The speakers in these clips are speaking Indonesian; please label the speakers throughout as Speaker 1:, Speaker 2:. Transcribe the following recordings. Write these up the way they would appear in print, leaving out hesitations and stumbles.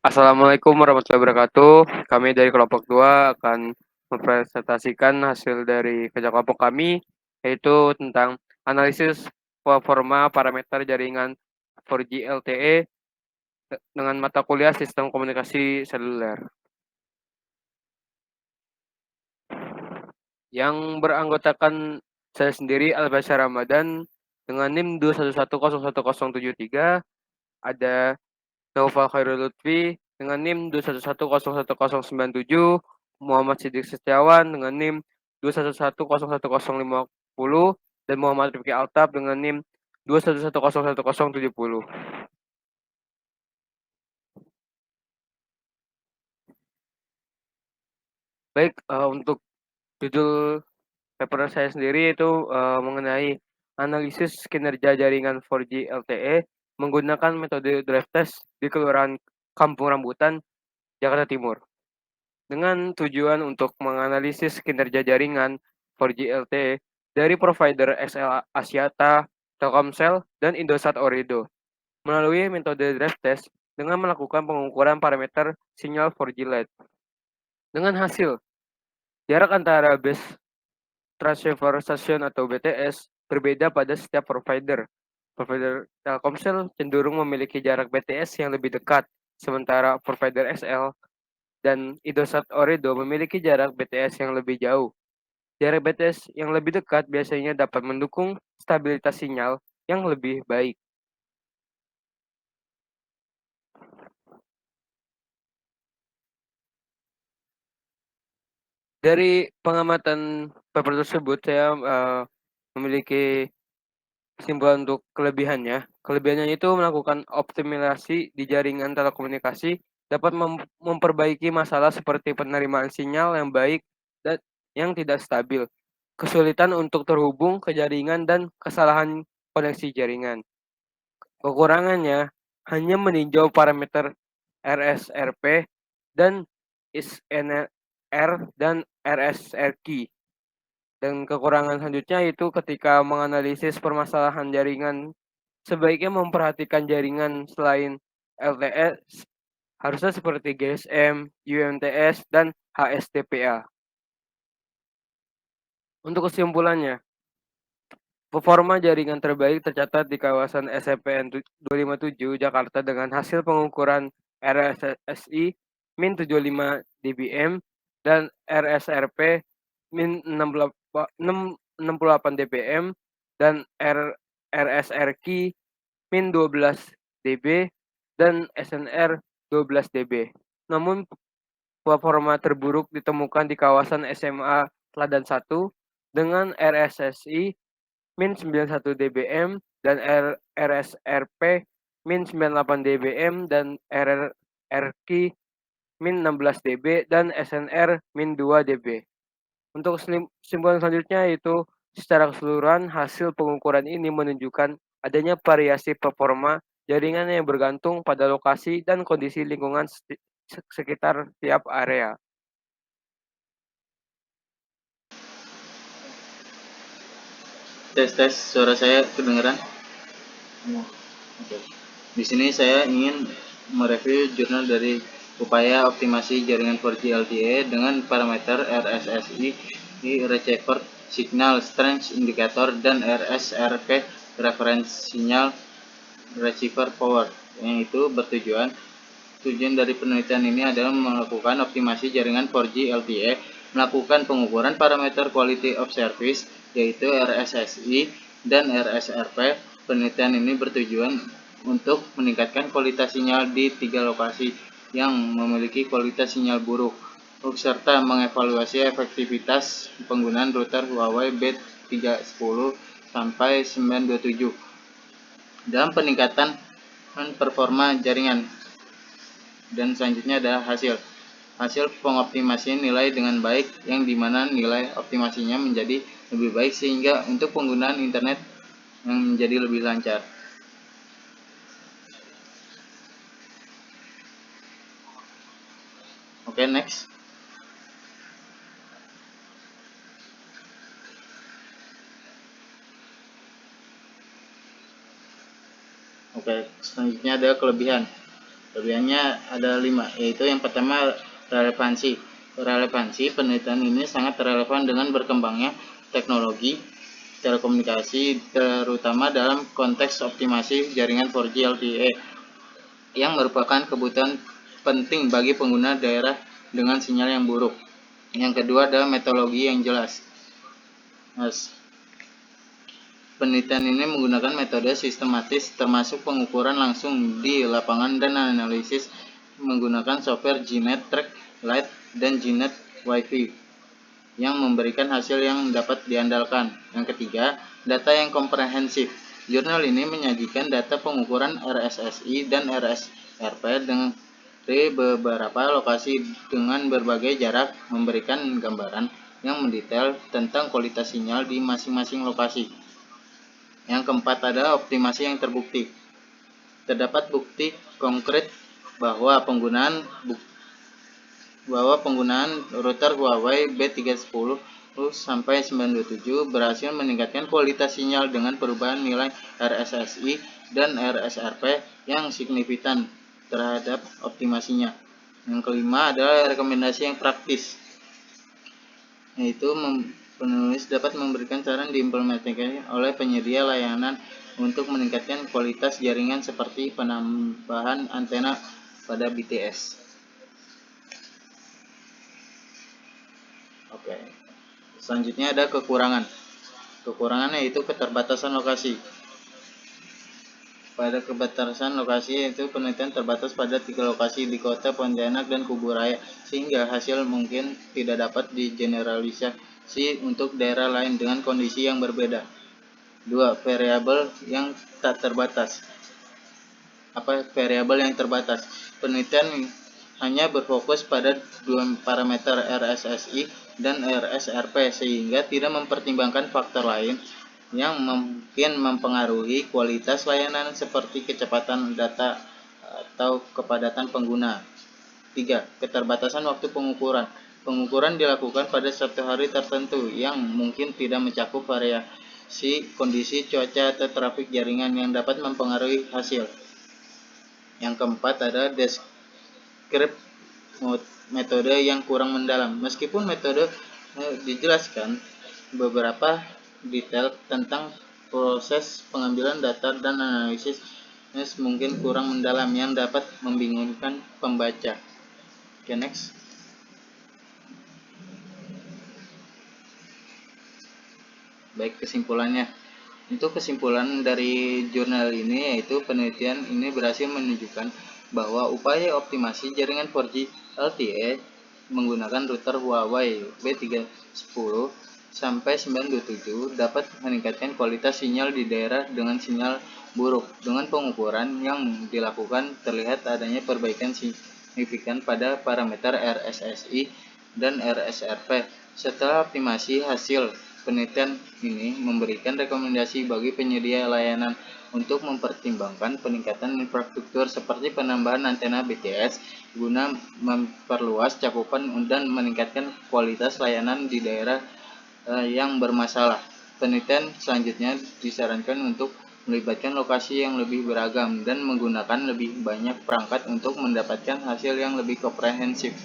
Speaker 1: Assalamualaikum warahmatullahi wabarakatuh. Kami dari kelompok 2 akan mempresentasikan hasil dari kerja kelompok kami, yaitu tentang analisis performa parameter jaringan 4G LTE dengan mata kuliah Sistem Komunikasi Seluler, yang beranggotakan saya sendiri Albasyar Ramadan dengan NIM 211011073, ada Naufal Khairul Lutfi dengan NIM 211001097, Muhammad Siddiq Setiawan dengan NIM 211101050, dan Muhammad Rifki Altab dengan NIM 211101070. Baik, untuk judul paper saya sendiri itu mengenai analisis kinerja jaringan 4G LTE menggunakan metode drive test di Kelurahan Kampung Rambutan, Jakarta Timur, dengan tujuan untuk menganalisis kinerja jaringan 4G LTE dari provider XL Axiata, Telkomsel, dan Indosat Ooredoo melalui metode drive test dengan melakukan pengukuran parameter sinyal 4G LED. Dengan hasil, jarak antara base transceiver station atau BTS berbeda pada setiap provider. Provider Telkomsel cenderung memiliki jarak BTS yang lebih dekat, sementara provider XL dan Indosat Ooredoo memiliki jarak BTS yang lebih jauh. Jarak BTS yang lebih dekat biasanya dapat mendukung stabilitas sinyal yang lebih baik. Dari pengamatan paper tersebut, saya memiliki kesimpulan untuk kelebihannya. Kelebihannya itu melakukan optimalisasi di jaringan telekomunikasi dapat memperbaiki masalah seperti penerimaan sinyal yang baik dan yang tidak stabil, kesulitan untuk terhubung ke jaringan, dan kesalahan koneksi jaringan. Kekurangannya hanya meninjau parameter RSRP dan ISNR dan RSRQ. Dan kekurangan selanjutnya itu ketika menganalisis permasalahan jaringan, sebaiknya memperhatikan jaringan selain LTE harusnya seperti GSM, UMTS, dan HSDPA. Untuk kesimpulannya, performa jaringan terbaik tercatat di kawasan SMPN 257 Jakarta dengan hasil pengukuran RSSI min 75 dBm dan RSRP min 68 dBm dan RSRQ min 12 dB dan SNR 12 dB. Namun performa terburuk ditemukan di kawasan SMA Teladan 1 dengan RSSI min 91 dBm dan RSRP min 98 dBm dan RRQ min 16 dB dan SNR min 2 dB. Untuk kesimpulan selanjutnya yaitu secara keseluruhan hasil pengukuran ini menunjukkan adanya variasi performa jaringan yang bergantung pada lokasi dan kondisi lingkungan sekitar tiap area.
Speaker 2: Tes tes, suara saya kedengeran? Oke. Di sini saya ingin mereview jurnal dari upaya optimasi jaringan 4G LTE dengan parameter RSSI, Receiver Signal Strength Indicator, dan RSRP Reference Signal Receiver Power. Yang itu tujuan dari penelitian ini adalah melakukan optimasi jaringan 4G LTE, melakukan pengukuran parameter Quality of Service yaitu RSSI dan RSRP. Penelitian ini bertujuan untuk meningkatkan kualitas sinyal di 3 lokasi yang memiliki kualitas sinyal buruk, serta mengevaluasi efektivitas penggunaan router Huawei B310 sampai 927 dalam peningkatan performa jaringan. Dan selanjutnya adalah hasil pengoptimasian nilai dengan baik, yang dimana nilai optimasinya menjadi lebih baik sehingga untuk penggunaan internet yang menjadi lebih lancar. Oke, next. Oke, selanjutnya ada kelebihan. Kelebihannya ada 5, yaitu yang pertama relevansi. Relevansi penelitian ini sangat relevan dengan berkembangnya teknologi telekomunikasi, terutama dalam konteks optimasi jaringan 4G LTE yang merupakan kebutuhan penting bagi pengguna daerah dengan sinyal yang buruk. Yang kedua adalah metodologi yang jelas. Penelitian ini menggunakan metode sistematis termasuk pengukuran langsung di lapangan dan analisis menggunakan software GNet Track Lite dan GNet Wi-Fi yang memberikan hasil yang dapat diandalkan. Yang ketiga, data yang komprehensif. Jurnal ini menyajikan data pengukuran RSSI dan RSRP dari beberapa lokasi dengan berbagai jarak, memberikan gambaran yang mendetail tentang kualitas sinyal di masing-masing lokasi. Yang keempat adalah optimasi yang terbukti. Terdapat bukti konkret bahwa penggunaan router Huawei B310 sampai 927 berhasil meningkatkan kualitas sinyal dengan perubahan nilai RSSI dan RSRP yang signifikan terhadap optimasinya. Yang kelima adalah rekomendasi yang praktis, yaitu penulis dapat memberikan saran diimplementasikan oleh penyedia layanan untuk meningkatkan kualitas jaringan seperti penambahan antena pada BTS. Oke. Selanjutnya ada kekurangan. Kekurangannya yaitu keterbatasan lokasi. Pada keterbatasan lokasi yaitu penelitian terbatas pada 3 lokasi di kota Pontianak dan Kuburaya, sehingga hasil mungkin tidak dapat digeneralisasi untuk daerah lain dengan kondisi yang berbeda. 2. Variabel yang tak terbatas. Apa variabel yang terbatas? Penelitian hanya berfokus pada 2 parameter RSSI dan RSRP sehingga tidak mempertimbangkan faktor lain yang mungkin mempengaruhi kualitas layanan seperti kecepatan data atau kepadatan pengguna. 3. Keterbatasan waktu pengukuran. Pengukuran dilakukan pada satu hari tertentu yang mungkin tidak mencakup variasi kondisi cuaca atau trafik jaringan yang dapat mempengaruhi hasil. Yang keempat ada deskripsi metode yang kurang mendalam. Meskipun metode dijelaskan beberapa detail tentang proses pengambilan data dan analisis mungkin kurang mendalam yang dapat membingungkan pembaca. Oke, next. Baik, kesimpulannya. Untuk kesimpulan dari jurnal ini yaitu penelitian ini berhasil menunjukkan bahwa upaya optimasi jaringan 4G LTE menggunakan router Huawei B310 sampai 927 dapat meningkatkan kualitas sinyal di daerah dengan sinyal buruk. Dengan pengukuran yang dilakukan terlihat adanya perbaikan signifikan pada parameter RSSI dan RSRP. Setelah optimasi, hasil penelitian ini memberikan rekomendasi bagi penyedia layanan untuk mempertimbangkan peningkatan infrastruktur seperti penambahan antena BTS guna memperluas cakupan dan meningkatkan kualitas layanan di daerah yang bermasalah. Penelitian selanjutnya disarankan untuk melibatkan lokasi yang lebih beragam dan menggunakan lebih banyak perangkat untuk mendapatkan hasil yang lebih komprehensif.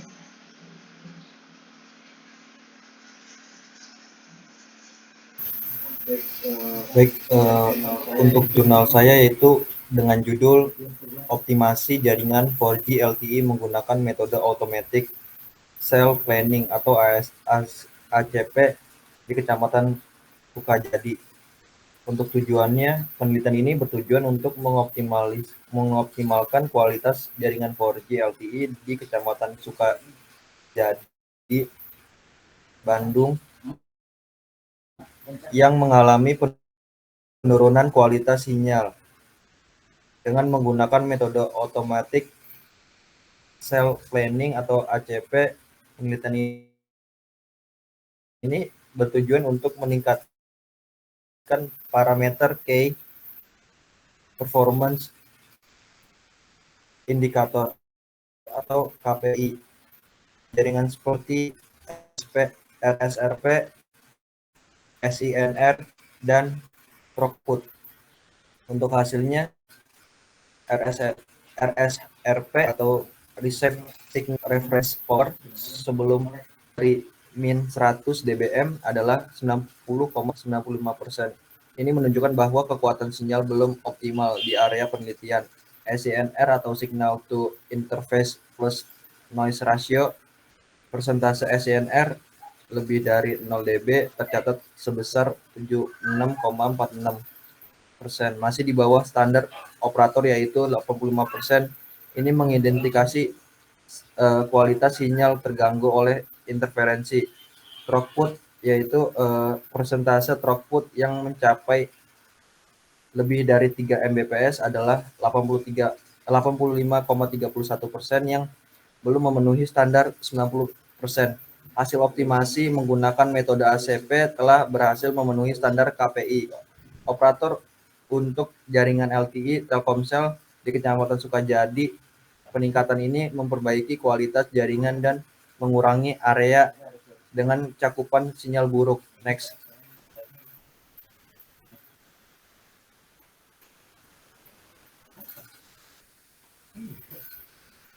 Speaker 3: Baik, untuk jurnal saya yaitu dengan judul Optimasi Jaringan 4G LTE menggunakan metode Automatic Cell Planning atau ACP di Kecamatan Sukajadi. Untuk tujuannya, penelitian ini bertujuan untuk mengoptimalkan kualitas jaringan 4G LTE di Kecamatan Sukajadi, Bandung, yang mengalami penurunan kualitas sinyal. Dengan menggunakan metode Automatic Cell Planning atau ACP, penelitian ini bertujuan untuk meningkatkan parameter Key Performance Indicator atau KPI jaringan seperti RSRP, SINR, dan throughput. Untuk hasilnya, RSRP atau Received Signal Refresh Power sebelum dari min 100 dBm adalah 90,95%. Ini menunjukkan bahwa kekuatan sinyal belum optimal di area penelitian. SINR atau Signal to Interface plus Noise Ratio, persentase SINR lebih dari 0 dB tercatat sebesar 76,46%, masih di bawah standar operator yaitu 85%. Ini mengidentifikasi kualitas sinyal terganggu oleh interferensi. Throughput yaitu persentase throughput yang mencapai lebih dari 3 Mbps adalah 85,31% yang belum memenuhi standar 90%. Hasil optimasi menggunakan metode ACP telah berhasil memenuhi standar KPI. Operator untuk jaringan LTE Telkomsel di Kecamatan Sukajadi, peningkatan ini memperbaiki kualitas jaringan dan mengurangi area dengan cakupan sinyal buruk. Next.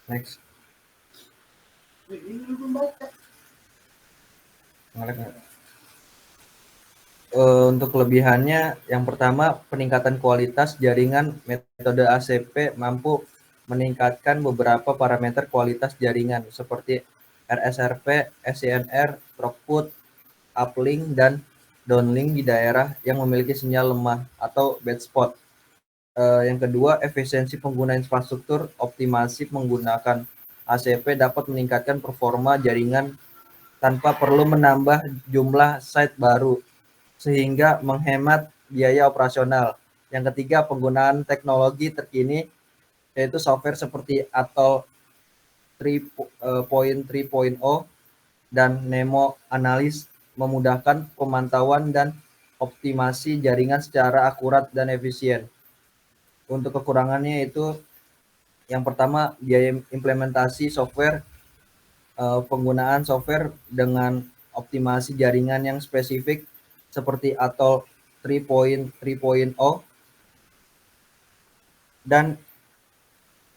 Speaker 3: Next. Untuk kelebihannya, yang pertama, peningkatan kualitas jaringan. Metode ACP mampu meningkatkan beberapa parameter kualitas jaringan seperti RSRP, SINR, throughput, uplink, dan downlink di daerah yang memiliki sinyal lemah atau bad spot. Yang kedua, efisiensi pengguna infrastruktur. Optimasi menggunakan ACP dapat meningkatkan performa jaringan tanpa perlu menambah jumlah site baru, sehingga menghemat biaya operasional. Yang ketiga, penggunaan teknologi terkini, yaitu software seperti Atoll 3.3.0 dan Nemo Analysis memudahkan pemantauan dan optimasi jaringan secara akurat dan efisien. Untuk kekurangannya itu, yang pertama, biaya implementasi software. Penggunaan software dengan optimasi jaringan yang spesifik seperti Atoll 3.3.0 dan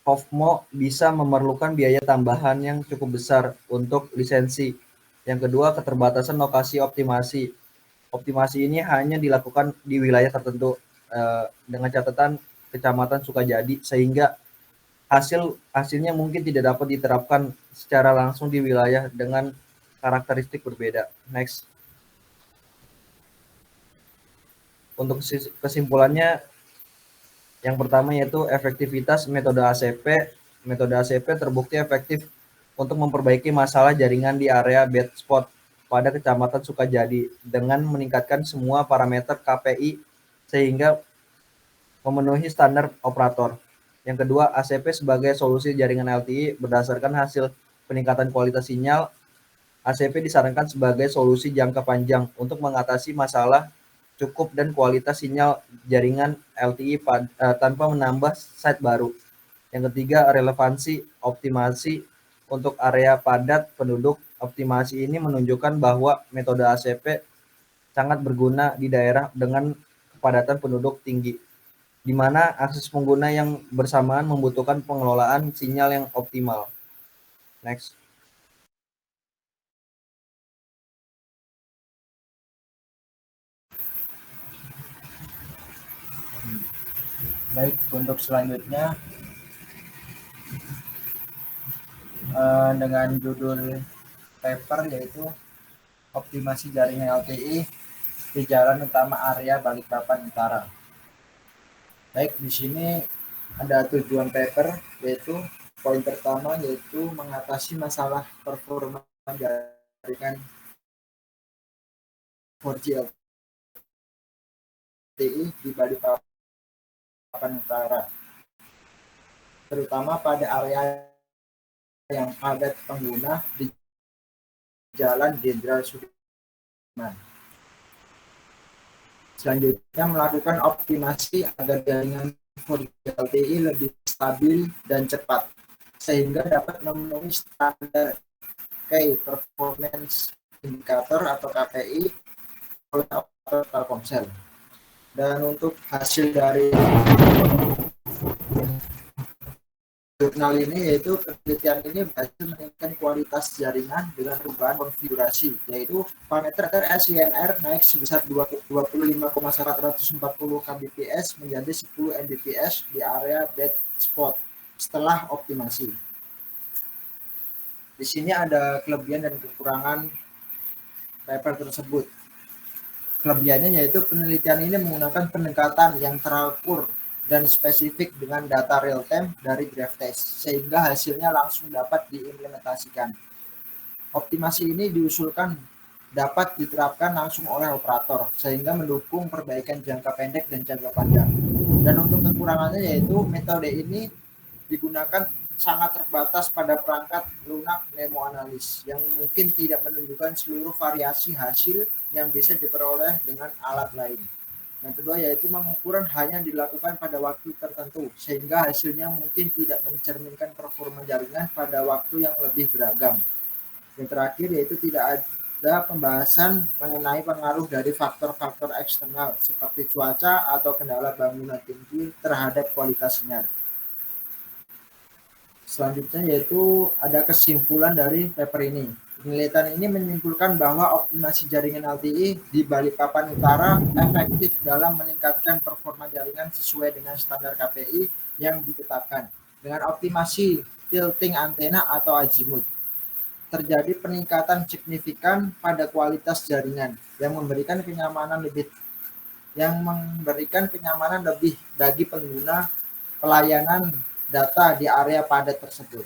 Speaker 3: OFMO bisa memerlukan biaya tambahan yang cukup besar untuk lisensi. Yang kedua, keterbatasan lokasi optimasi. Optimasi ini hanya dilakukan di wilayah tertentu dengan catatan Kecamatan Sukajadi, sehingga hasilnya mungkin tidak dapat diterapkan secara langsung di wilayah dengan karakteristik berbeda. Next. Untuk kesimpulannya, yang pertama yaitu efektivitas metode ACP. Metode ACP terbukti efektif untuk memperbaiki masalah jaringan di area bad spot pada Kecamatan Sukajadi dengan meningkatkan semua parameter KPI sehingga memenuhi standar operator. Yang kedua, ACP sebagai solusi jaringan LTE berdasarkan hasil peningkatan kualitas sinyal. ACP disarankan sebagai solusi jangka panjang untuk mengatasi masalah cukup dan kualitas sinyal jaringan LTE tanpa menambah site baru. Yang ketiga, relevansi optimasi untuk area padat penduduk. Optimasi ini menunjukkan bahwa metode ACP sangat berguna di daerah dengan kepadatan penduduk tinggi, di mana akses pengguna yang bersamaan membutuhkan pengelolaan sinyal yang optimal. Next. Baik, untuk selanjutnya dengan judul paper yaitu optimasi jaringan LTE di jalan utama area Balikpapan Utara. Baik, di sini ada tujuan paper, yaitu poin pertama yaitu mengatasi masalah performa jaringan 4G LTE di Balikpapan Utara, terutama pada area yang padat pengguna di Jalan Jenderal Sudirman. Selanjutnya, melakukan optimasi agar jaringan 4G LTE lebih stabil dan cepat, sehingga dapat memenuhi standar Key Performance Indicator atau KPI oleh operator Telkomsel. Dan untuk hasil dari jurnal ini yaitu penelitian ini berhasil meningkatkan kualitas jaringan dengan perubahan konfigurasi, yaitu parameter SINR naik sebesar 25,140 kbps menjadi 10 Mbps di area dead spot setelah optimasi. Di sini ada kelebihan dan kekurangan paper tersebut. Kelebihannya yaitu penelitian ini menggunakan pendekatan yang terukur dan spesifik dengan data real time dari graph test, sehingga hasilnya langsung dapat diimplementasikan. Optimasi ini diusulkan dapat diterapkan langsung oleh operator, sehingga mendukung perbaikan jangka pendek dan jangka panjang. Dan untuk kekurangannya yaitu metode ini digunakan sangat terbatas pada perangkat lunak Nemo Analysis yang mungkin tidak menunjukkan seluruh variasi hasil yang bisa diperoleh dengan alat lain. Yang kedua yaitu pengukuran hanya dilakukan pada waktu tertentu, sehingga hasilnya mungkin tidak mencerminkan performa jaringan pada waktu yang lebih beragam. Yang terakhir yaitu tidak ada pembahasan mengenai pengaruh dari faktor-faktor eksternal seperti cuaca atau kendala bangunan tinggi terhadap kualitas sinyal. Selanjutnya yaitu ada kesimpulan dari paper ini. Penelitian ini menyimpulkan bahwa optimasi jaringan LTE di Balikpapan Utara efektif dalam meningkatkan performa jaringan sesuai dengan standar KPI yang ditetapkan. Dengan optimasi tilting antena atau azimuth, terjadi peningkatan signifikan pada kualitas jaringan yang memberikan kenyamanan lebih bagi pengguna pelayanan data di area padat tersebut.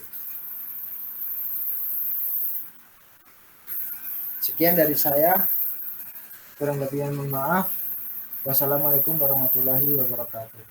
Speaker 3: Sekian dari saya, kurang lebihnya mohon maaf. Wassalamualaikum warahmatullahi wabarakatuh.